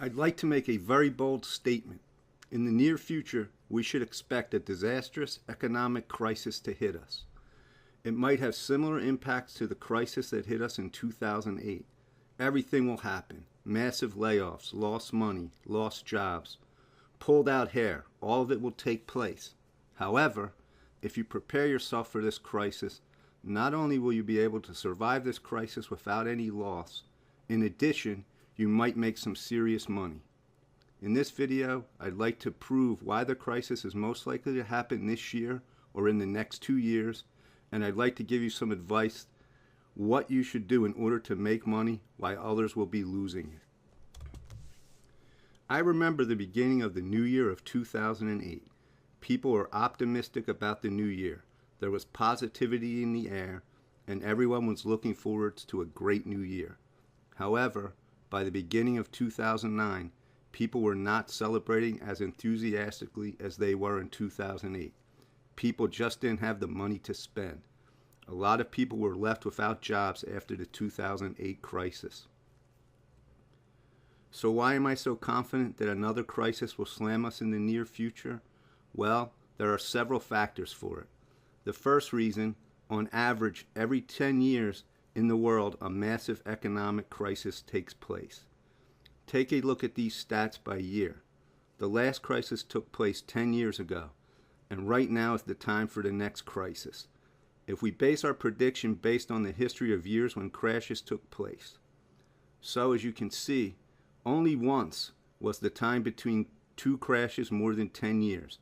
I'd like to make a very bold statement. In the near future, we should expect a disastrous economic crisis to hit us. It might have similar impacts to the crisis that hit us in 2008. Everything will happen. Massive layoffs, lost money, lost jobs, pulled out hair. All of it will take place. However, if you prepare yourself for this crisis, not only will you be able to survive this crisis without any loss, in addition, you might make some serious money. In this video, I'd like to prove why the crisis is most likely to happen this year or in the next 2 years, and I'd like to give you some advice what you should do in order to make money while others will be losing it. I remember the beginning of the new year of 2008. People were optimistic about the new year. There was positivity in the air, and everyone was looking forward to a great new year. However, by the beginning of 2009, people were not celebrating as enthusiastically as they were in 2008. People just didn't have the money to spend. A lot of people were left without jobs after the 2008 crisis. So why am I so confident that another crisis will slam us in the near future? Well, there are several factors for it. The first reason, on average, every 10 years in the world, a massive economic crisis takes place. Take a look at these stats by year. The last crisis took place 10 years ago, and right now is the time for the next crisis. If we base our prediction based on the history of years when crashes took place. So as you can see, only once was the time between two crashes more than 10 years,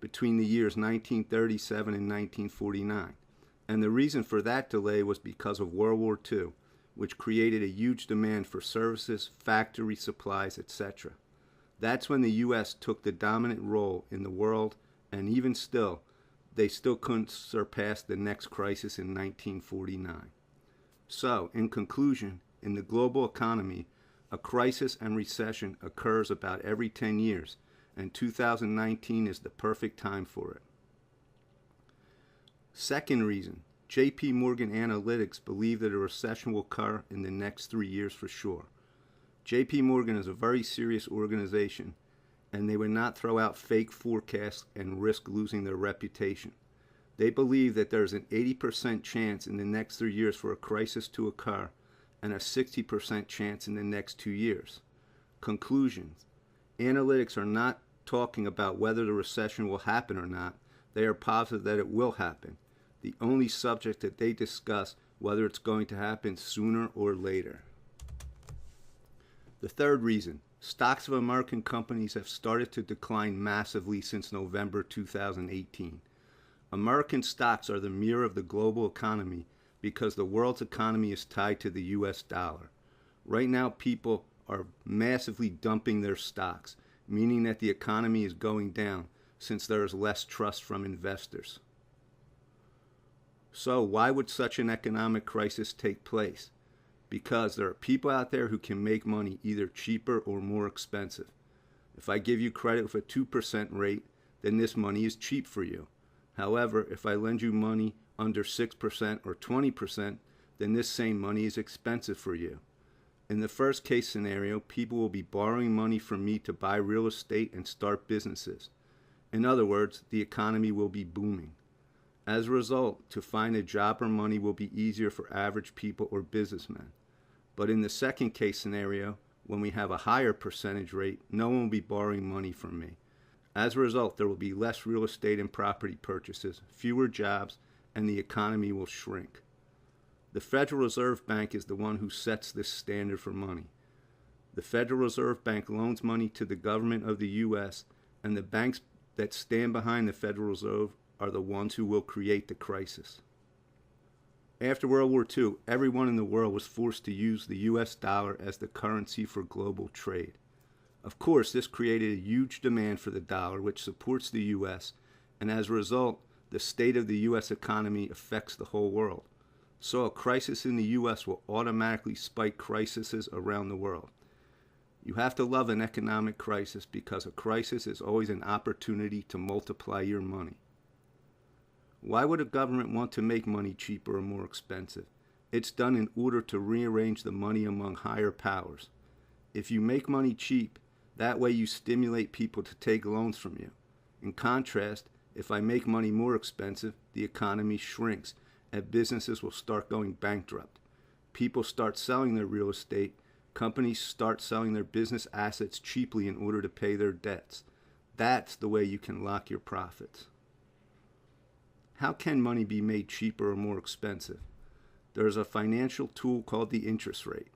between the years 1937 and 1949. And the reason for that delay was because of World War II, which created a huge demand for services, factory supplies, etc. That's when the U.S. took the dominant role in the world, and even still, they still couldn't surpass the next crisis in 1949. So, in conclusion, in the global economy, a crisis and recession occurs about every 10 years, and 2019 is the perfect time for it. Second reason, J.P. Morgan Analytics believe that a recession will occur in the next 3 years for sure. J.P. Morgan is a very serious organization, and they would not throw out fake forecasts and risk losing their reputation. They believe that there's an 80% chance in the next 3 years for a crisis to occur, and a 60% chance in the next 2 years. Conclusions. Analytics are not talking about whether the recession will happen or not. They are positive that it will happen. The only subject that they discuss whether it's going to happen sooner or later. The third reason, stocks of American companies have started to decline massively since November 2018. American stocks are the mirror of the global economy because the world's economy is tied to the US dollar. Right now, people are massively dumping their stocks, meaning that the economy is going down since there is less trust from investors. So why would such an economic crisis take place? Because there are people out there who can make money either cheaper or more expensive. If I give you credit with a 2% rate, then this money is cheap for you. However, if I lend you money under 6% or 20%, then this same money is expensive for you. In the first case scenario, people will be borrowing money from me to buy real estate and start businesses. In other words, the economy will be booming. As a result, to find a job or money will be easier for average people or businessmen. But in the second case scenario, when we have a higher percentage rate, no one will be borrowing money from me. As a result, there will be less real estate and property purchases, fewer jobs, and the economy will shrink. The Federal Reserve Bank is the one who sets this standard for money. The Federal Reserve Bank loans money to the government of the U.S., and the banks that stand behind the Federal Reserve are the ones who will create the crisis. After World War II, everyone in the world was forced to use the US dollar as the currency for global trade. Of course, this created a huge demand for the dollar, which supports the US, and as a result, the state of the US economy affects the whole world. So a crisis in the US will automatically spike crises around the world. You have to love an economic crisis because a crisis is always an opportunity to multiply your money. Why would a government want to make money cheaper or more expensive? It's done in order to rearrange the money among higher powers. If you make money cheap, that way you stimulate people to take loans from you. In contrast, if I make money more expensive, the economy shrinks and businesses will start going bankrupt. People start selling their real estate. Companies start selling their business assets cheaply in order to pay their debts. That's the way you can lock your profits. How can money be made cheaper or more expensive? There's a financial tool called the interest rate.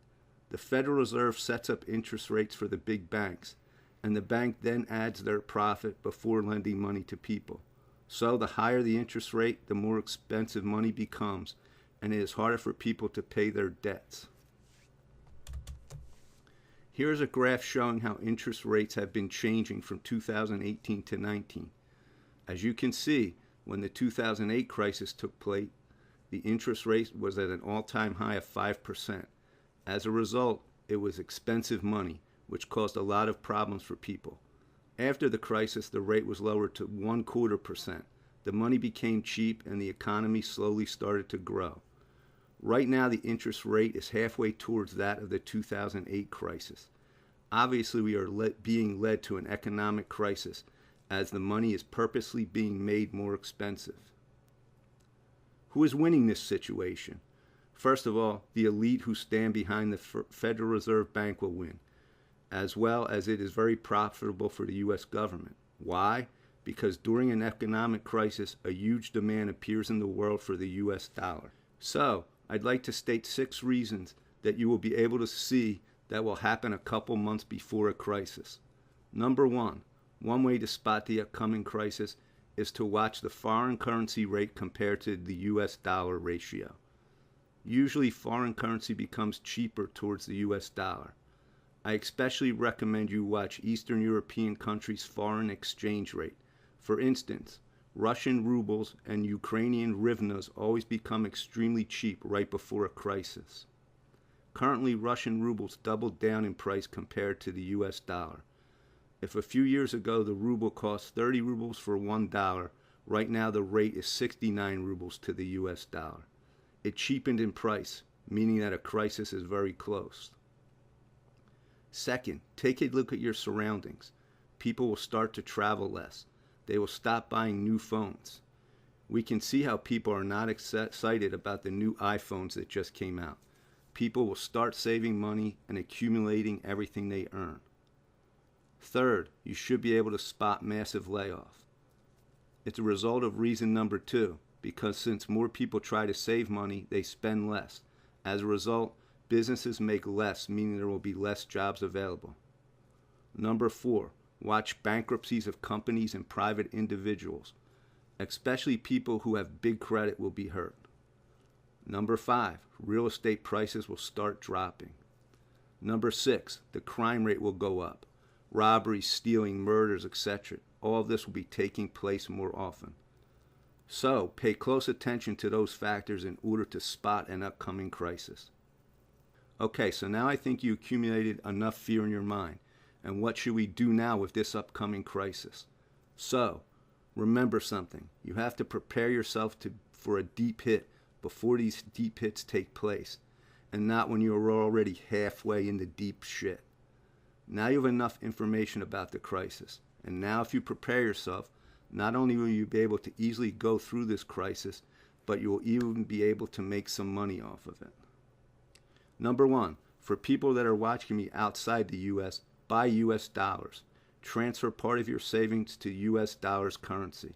The Federal Reserve sets up interest rates for the big banks, and the bank then adds their profit before lending money to people. So the higher the interest rate, the more expensive money becomes, and it is harder for people to pay their debts. Here's a graph showing how interest rates have been changing from 2018 to 19. As you can see, when the 2008 crisis took place, the interest rate was at an all-time high of 5%. As a result, it was expensive money, which caused a lot of problems for people. After the crisis, the rate was lowered to 0.25%. The money became cheap and the economy slowly started to grow. Right now, the interest rate is halfway towards that of the 2008 crisis. Obviously, we are being led to an economic crisis as the money is purposely being made more expensive. Who is winning this situation? First of all, the elite who stand behind the Federal Reserve Bank will win, as well as it is very profitable for the U.S. government. Why? Because during an economic crisis, a huge demand appears in the world for the U.S. dollar. So, I'd like to state 6 reasons that you will be able to see that will happen a couple months before a crisis. Number 1, one way to spot the upcoming crisis is to watch the foreign currency rate compared to the U.S. dollar ratio. Usually, foreign currency becomes cheaper towards the U.S. dollar. I especially recommend you watch Eastern European countries' foreign exchange rate. For instance, Russian rubles and Ukrainian hryvnias always become extremely cheap right before a crisis. Currently, Russian rubles doubled down in price compared to the U.S. dollar. If a few years ago the ruble cost 30 rubles for $1, right now the rate is 69 rubles to the U.S. dollar. It cheapened in price, meaning that a crisis is very close. Second, take a look at your surroundings. People will start to travel less. They will stop buying new phones. We can see how people are not excited about the new iPhones that just came out. People will start saving money and accumulating everything they earn. Third, you should be able to spot massive layoff. It's a result of reason number 2, because since more people try to save money, they spend less. As a result, businesses make less, meaning there will be less jobs available. Number 4, watch bankruptcies of companies and private individuals. Especially people who have big credit will be hurt. Number 5, real estate prices will start dropping. Number 6, the crime rate will go up. Robberies, stealing, murders, etc. All of this will be taking place more often. So, pay close attention to those factors in order to spot an upcoming crisis. Okay, so now I think you accumulated enough fear in your mind. And what should we do now with this upcoming crisis? So, remember something. You have to prepare yourself for a deep hit before these deep hits take place, and not when you are already halfway in the deep shit. Now you have enough information about the crisis, and now if you prepare yourself, not only will you be able to easily go through this crisis, but you will even be able to make some money off of it. Number 1, for people that are watching me outside the U.S., buy U.S. dollars. Transfer part of your savings to U.S. dollars currency.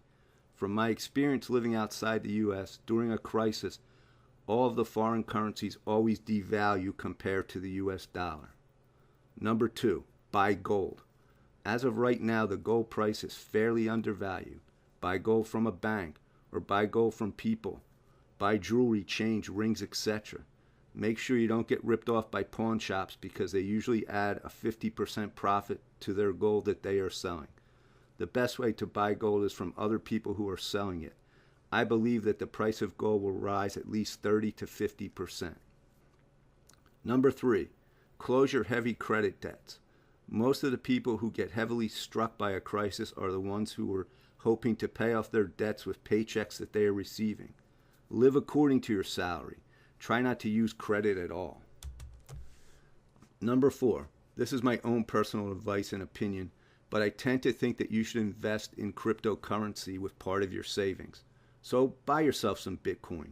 From my experience living outside the U.S., during a crisis, all of the foreign currencies always devalue compared to the U.S. dollar. Number 2, buy gold. As of right now, the gold price is fairly undervalued. Buy gold from a bank or buy gold from people. Buy jewelry, chains, rings, etc. Make sure you don't get ripped off by pawn shops because they usually add a 50% profit to their gold that they are selling. The best way to buy gold is from other people who are selling it. I believe that the price of gold will rise at least 30 to 50%. Number 3, close your heavy credit debts. Most of the people who get heavily struck by a crisis are the ones who are hoping to pay off their debts with paychecks that they are receiving. Live according to your salary. Try not to use credit at all. Number 4, This is my own personal advice and opinion, but I tend to think that you should invest in cryptocurrency with part of your savings. So buy yourself some Bitcoin.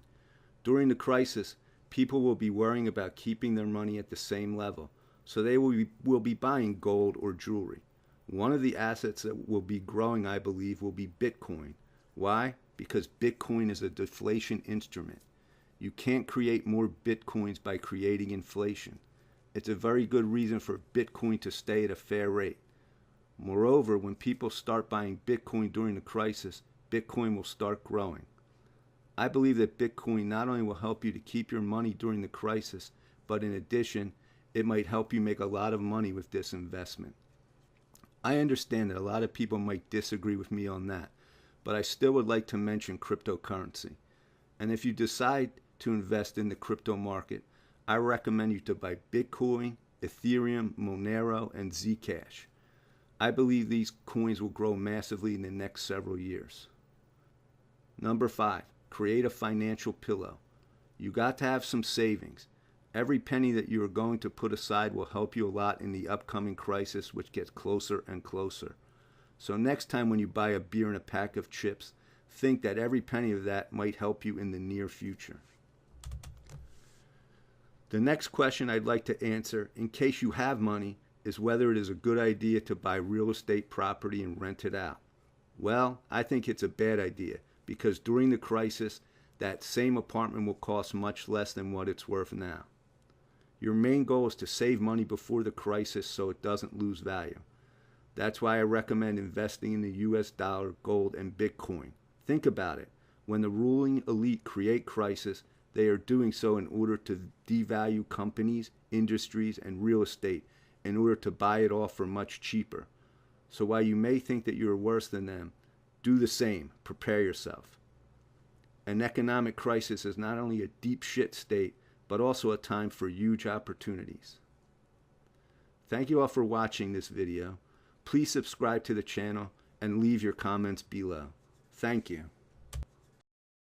During the crisis, people will be worrying about keeping their money at the same level, so they will be buying gold or jewelry. One of the assets that will be growing, I believe, will be Bitcoin. Why? Because Bitcoin is a deflation instrument. You can't create more Bitcoins by creating inflation. It's a very good reason for Bitcoin to stay at a fair rate. Moreover, when people start buying Bitcoin during the crisis, Bitcoin will start growing. I believe that Bitcoin not only will help you to keep your money during the crisis, but in addition, it might help you make a lot of money with this investment. I understand that a lot of people might disagree with me on that, but I still would like to mention cryptocurrency. And if you decide to invest in the crypto market, I recommend you to buy Bitcoin, Ethereum, Monero, and Zcash. I believe these coins will grow massively in the next several years. Number 5, create a financial pillow. You got to have some savings. Every penny that you are going to put aside will help you a lot in the upcoming crisis, which gets closer and closer. So next time when you buy a beer and a pack of chips, think that every penny of that might help you in the near future. The next question I'd like to answer, in case you have money, is whether it is a good idea to buy real estate property and rent it out. Well, I think it's a bad idea because during the crisis, that same apartment will cost much less than what it's worth now. Your main goal is to save money before the crisis so it doesn't lose value. That's why I recommend investing in the US dollar, gold, and Bitcoin. Think about it. When the ruling elite create crisis, they are doing so in order to devalue companies, industries, and real estate in order to buy it off for much cheaper. So while you may think that you're worse than them, do the same. Prepare yourself. An economic crisis is not only a deep shit state, but also a time for huge opportunities. Thank you all for watching this video. Please subscribe to the channel and leave your comments below. Thank you.